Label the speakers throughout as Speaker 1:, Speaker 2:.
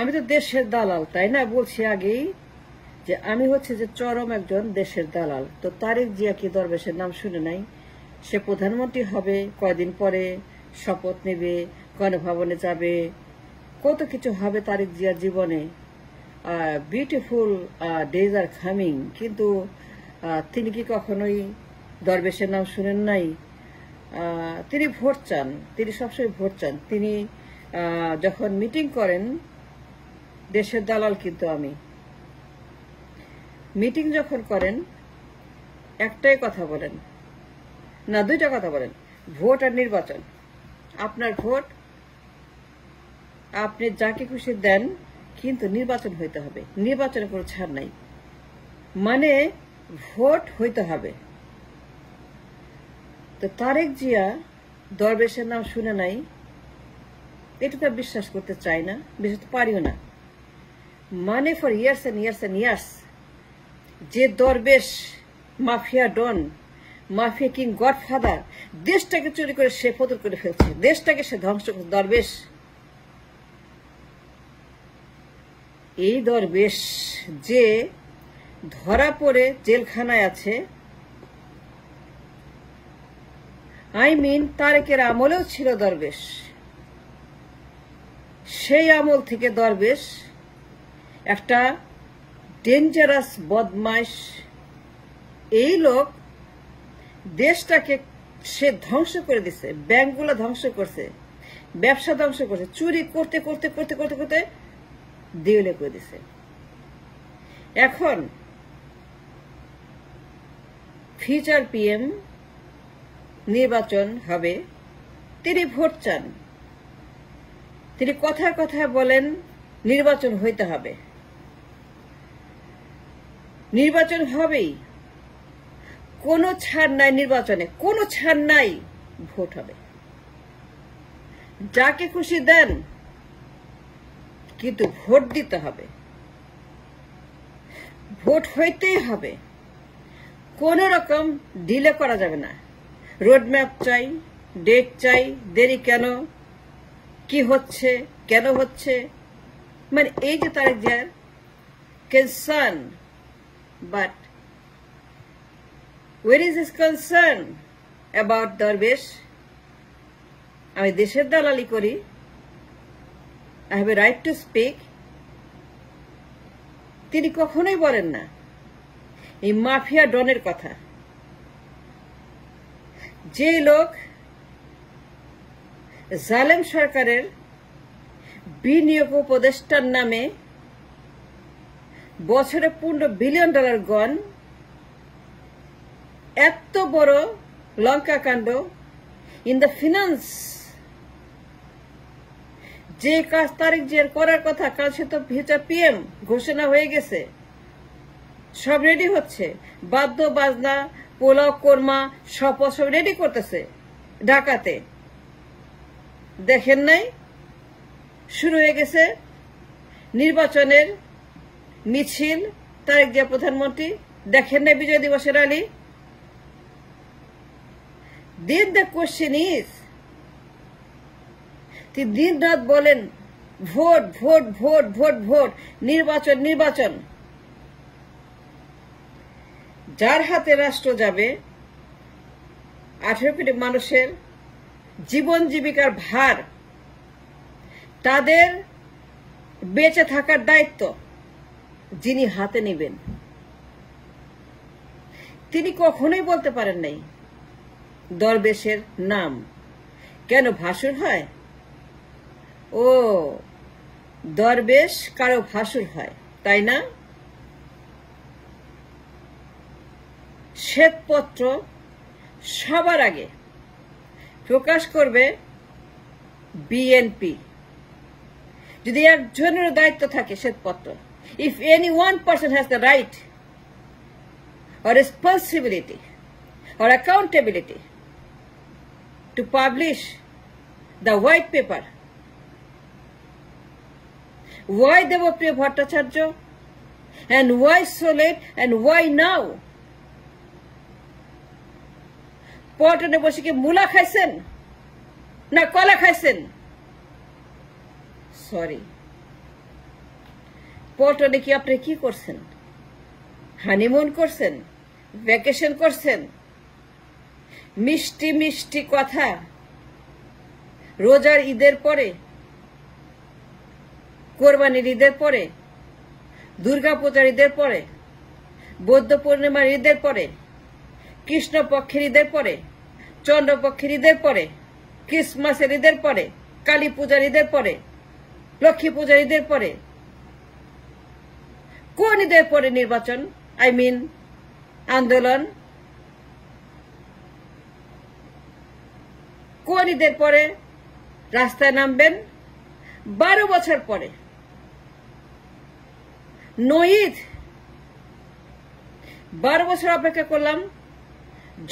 Speaker 1: আমি তো দেশের দালাল, তাই না? বলছি আগেই যে আমি হচ্ছে যে চরম একজন দেশের দালাল। তো তারেক জিয়া কি দরবেশের নাম শুনে নাই? সে প্রধানমন্ত্রী হবে, কয়দিন পরে শপথ নেবে, গণভবনে যাবে, কত কিছু হবে তারেক জিয়ার জীবনে। বিউটিফুল ডেজ আর কামিং, কিন্তু তিনি কি কখনোই দরবেশের নাম শুনেন নাই? তিনি ভোট চান, তিনি সবসময় ভোট চান। তিনি যখন মিটিং করেন, দেশের দালাল কিন্তু আমি, মিটিং যখন করেন একটাই কথা বলেন, না দুইটা কথা বলেন, ভোট আর নির্বাচন। আপনার ভোট আপনি যাকে খুশি দেন, কিন্তু নির্বাচন হইতে হবে, নির্বাচনে কোনো ছাড় নাই, মানে ভোট হইতে হবে। তো তারেক জিয়া দরবেশের নাম শুনে নাই, এটা তো বিশ্বাস করতে চাই না, বিশ্বাস পারিও না। মানে for years and years and years যে দরবেশ, mafia don, mafia king, godfather, দেশটাকে চুরি করে সে ফতর করে ফেলছে, দেশটাকে সে ধ্বংস করে। দরবেশ, এই দরবেশ যে ধরা পড়ে জেলখানায় আছে, তারেকের আমলেও ছিল দরবেশ, সেই আমল থেকে দরবেশ একটা ডেঞ্জারাস বদমাইশ। এই লোক দেশটাকে সে ধ্বংস করে দিছে, ব্যাংকগুলো ধ্বংস করছে, ব্যবসা ধ্বংস করছে, চুরি করতে করতে করতে করতে করতে দেউলে করে দিছে। এখন ফিউচার পিএম নির্বাচন হবে, তিনি ভোট চান, তিনি কথায় কথায় বলেন নির্বাচন হইতে হবে, নির্বাচন হবেই, কোনো ছাড় নাই নির্বাচনে, কোনো ছাড় নাই, ভোট হবে, যাকে খুশি দেন, কিন্তু ভোট দিতে হবে, ভোট হইতেই হবে, কোন রকম ডিলে করা যাবে না। রোডম্যাপ চাই, ডেট চাই, দেরি কেন, কি হচ্ছে, কেন হচ্ছে, মানে এই যে তারেক জিয়ার concern, but where is his concern about দরবেশ? আমি দেশের দালালি করি, I have a right to speak. তিনি কখনোই বলেন না এই মাফিয়া ডনের কথা। যে লোক জালেম সরকারের বিনিয়োগ উপদেষ্টার নামে বছরে $15 বিলিয়ন গণ, এত বড় লঙ্কা কাণ্ড ইন দ্য ফিনান্স, যে কাজ তারেক জিয়ার করার কথা, কাল সে তো ফিউচার পিএম ঘোষণা হয়ে গেছে, সব রেডি হচ্ছে, বাদ্য বাজনা, পোলাও, কোরমা, শপথ সব রেডি করতেছে ঢাকাতে। দেখেন নাই শুরু হয়ে গেছে নির্বাচনের মিছিল, তারেক জিয়া প্রধানমন্ত্রী, দেখেন নাই বিজয় দিবসের rally. Then the question is, তিনি দিন রাত বলেন vote vote vote vote vote, নির্বাচন নির্বাচন। যার হাতে রাষ্ট্র যাবে, 18 কোটি মানুষের জীবন জীবিকার ভার, তাদের বেঁচে থাকার দায়িত্ব যিনি হাতে নেবেন, তিনি কখনোই বলতে পারেন নাই দরবেশের নাম। কেন ভাসুর হয়? ও, দরবেশ কারো ভাসুর হয়, তাই না? শ্বেতপত্র সবার আগে প্রকাশ করবে বিএনপি। যদি একজনের দায়িত্ব থাকে শ্বেতপত্র, if any one person has the right or responsibility or accountability to publish the white paper, why Devopriya Bhattacharya, and why so late, and why now? পটনে বসে কি মুলা খাইছেন না কলা খাইছেন? সরি, পল্টনে কি আপনি কি করছেন? হানিমুন করছেন? ভ্যাকেশন করছেন? মিষ্টি মিষ্টি কথা রোজার ঈদের পরে, কোরবানির ঈদের পরে, দুর্গাপূজার ঈদের পরে, বৌদ্ধ পূর্ণিমার ঈদের পরে, কৃষ্ণপক্ষের ঈদের পরে, চন্দ্রপক্ষের ঈদের পরে, ক্রিসমাসের ঈদের পরে, কালী পূজার ঈদের পরে, লক্ষ্মী পূজার ঈদের পরে, কোন ঈদের পরে নির্বাচন? আই মিন আন্দোলন? কোন ঈদের পরে রাস্তায় নামবেন? 12 বছর পরে। ঈদ 12 বছর অপেক্ষা করলাম,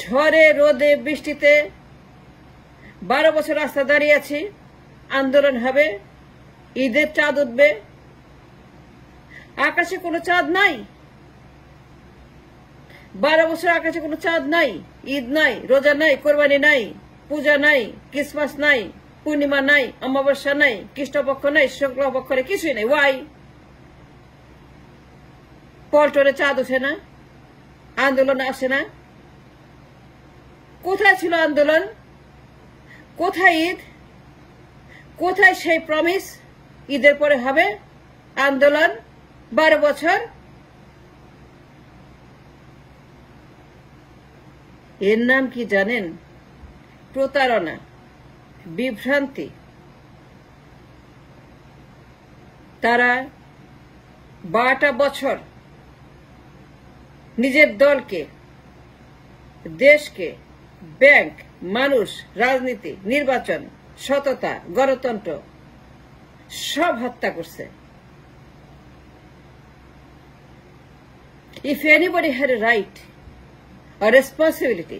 Speaker 1: ঝড়ে রোদে বৃষ্টিতে 12 বছর রাস্তা দাঁড়িয়ে আছি। আন্দোলন হবে, ঈদের চাঁদ উঠবে, আকাশে কোনো চাঁদ নাই। 12 বছর আকাশে কোনো চাঁদ নাই, ঈদ নাই, রোজা নাই, কোরবানি নাই, পূজা নাই, ক্রিসমাস নাই, পূর্ণিমা নাই, অমাবস্যা নাই, কৃষ্ণপক্ষ নাই, শুক্লপক্ষরে কিছুই নাই। ওয়াই? পল্টনে চাঁদ ওঠে না, আন্দোলন আসে না? কোথায় ছিল আন্দোলন? কোথায় ঈদ? কোথায় সেই প্রমিস ঈদের পরে হবে আন্দোলন? 12 বছর। এর নাম কি জানেন? প্রতারণা, বিভ্রান্তি। তারা 12টা বছর নিজের দলকে, দেশকে, ব্যাংক, মানুষ, রাজনীতি, নির্বাচন, সততা, গণতন্ত্র সব হত্যা করছে। If anybody had a right or responsibility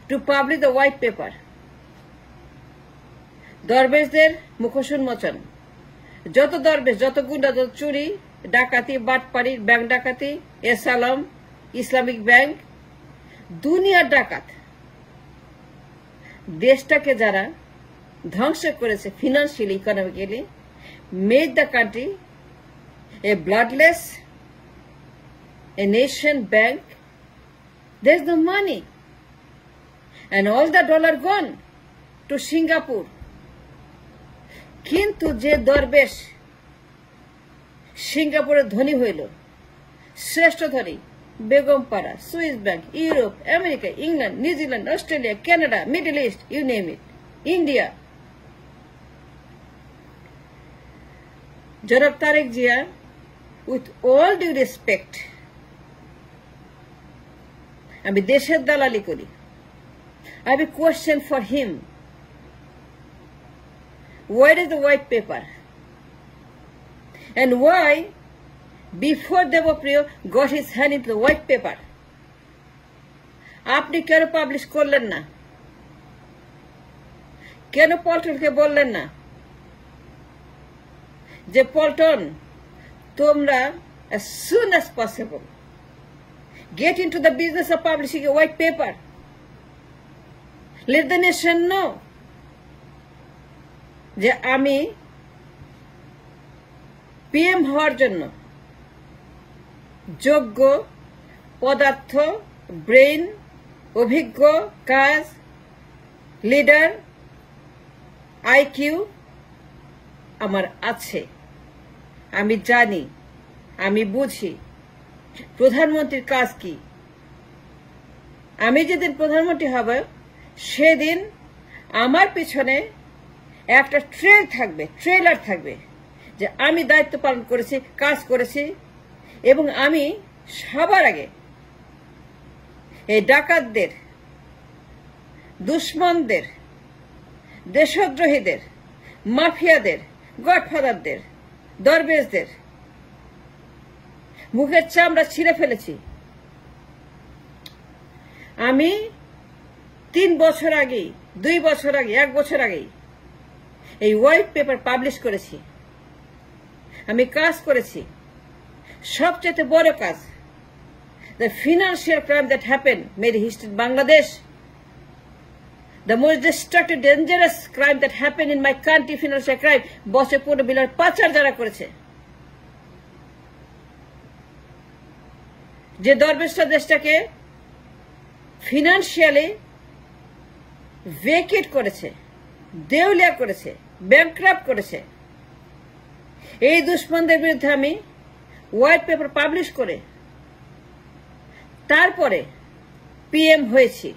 Speaker 1: to publish the white paper, দরবেশদের মুখোশ উন্মোচন। যত দরবেশ, যত গুন্ডা, যত চুরি, ডাকাতি, বাটপাড়ি, ব্যাংক ডাকাতি, এসালাম, ইসলামিক ব্যাংক, দুনিয়ার ডাকাত, দেশটাকে যারা ধ্বংস করেছে financially, economically, made the country a bloodless, a nation bank. There's no money, and all the dollar gone to Singapore. কিন্তু যে দরবেশ সিঙ্গাপুরের ধনী হইল, শ্রেষ্ঠ ধনী, Begumpara, Swiss bank, Europe, America, England, New Zealand, Australia, Canada, Middle East, you name it, India, জনাব Tarique Zia, with all due respect, আমি দেশের দালালি করি। I have a question for him. Where is the white paper? And why, before Devapriyo got his hand into the white paper, আপনি কেন publish করলেন না? কেন পল্টনকে বললেন না যে পল্টন, তোমরা as soon as possible get into the business of publishing a white paper. Let the nation know যে আমি পিএম হওয়ার জন্য যোগ্য, পদার্থ, ব্রেইন, অভিজ্ঞ, কাজ, লিডার, আইকিউ আমার আছে। আমি জানি, আমি বুঝি প্রধানমন্ত্রীর কাজ কি। আমি যেদিন প্রধানমন্ত্রী হব সেদিন আমার পিছনে একটা ট্রেলার থাকবে যে আমি দায়িত্ব পালন করেছি, কাজ করেছি, এবং আমি সবার আগে এই ডাকাতদের, দুশ্মনদের, দেশদ্রোহীদের, মাফিয়াদের, গডফাদারদের, দরবেশদের মুখের চামড়া ছিঁড়ে ফেলেছি। আমি 3 বছর আগেই, 2 বছর আগে, 1 বছর আগেই এই হোয়াইট পেপার পাবলিশ করেছি। আমি কাজ করেছি, সবচেয়ে বড় কাজ, the financial crime that happened made history in Bangladesh, the most destructive, dangerous crime that happened in my country, financial crime, বছর 15 বিলার পাচার যারা করেছে যে দরবেশরা দেশটাকে ফিনান্সিয়ালি ভেকেট করেছে, দেউলিয়া করেছে, ব্যাংক্রাফট করেছে, এই দুশ্মনদের বিরুদ্ধে আমি হোয়াইট পেপার পাবলিশ করে তারপরে পিএম হয়েছি।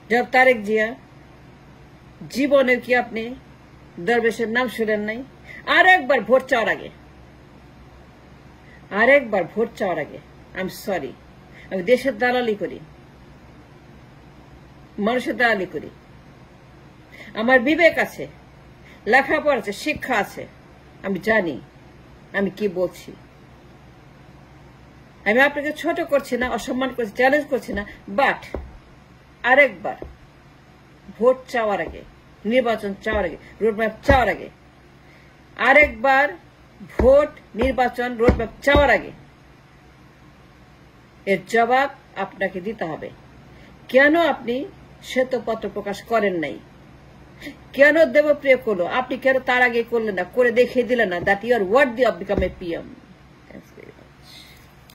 Speaker 1: জনাব তারেক জিয়া, জীবনের কি আপনি দরবেশের নাম শুনেন নাই? আরেকবার ভোট চাওয়ার আগে, আই এম সরি, আমি দেশের দালালি করি, মানুষের দালালি করি, আমার বিবেক আছে, লেখাপড়া আছে, শিক্ষা আছে, আমি জানি আমি কি বলছি। আমি আপনাকে ছোট করছি না, অসম্মান করছি, চ্যালেঞ্জ করছি না, বাট আরেকবার ভোট চাওয়ার আগে, নির্বাচন চাওয়ার আগে, রোডম্যাপ চাওয়ার আগে, আরেকবার ভোট, নির্বাচন, রোডম্যাপ চাওয়ার আগে এর জবাব আপনাকে দিতে হবে। কেন আপনি শ্বেতপত্র প্রকাশ করেন নাই? কেন দেবপ্রিয় করলো? আপনি কেন তার আগে করলেন না? করে দেখিয়ে দিলেন না that you are worthy of become a PM?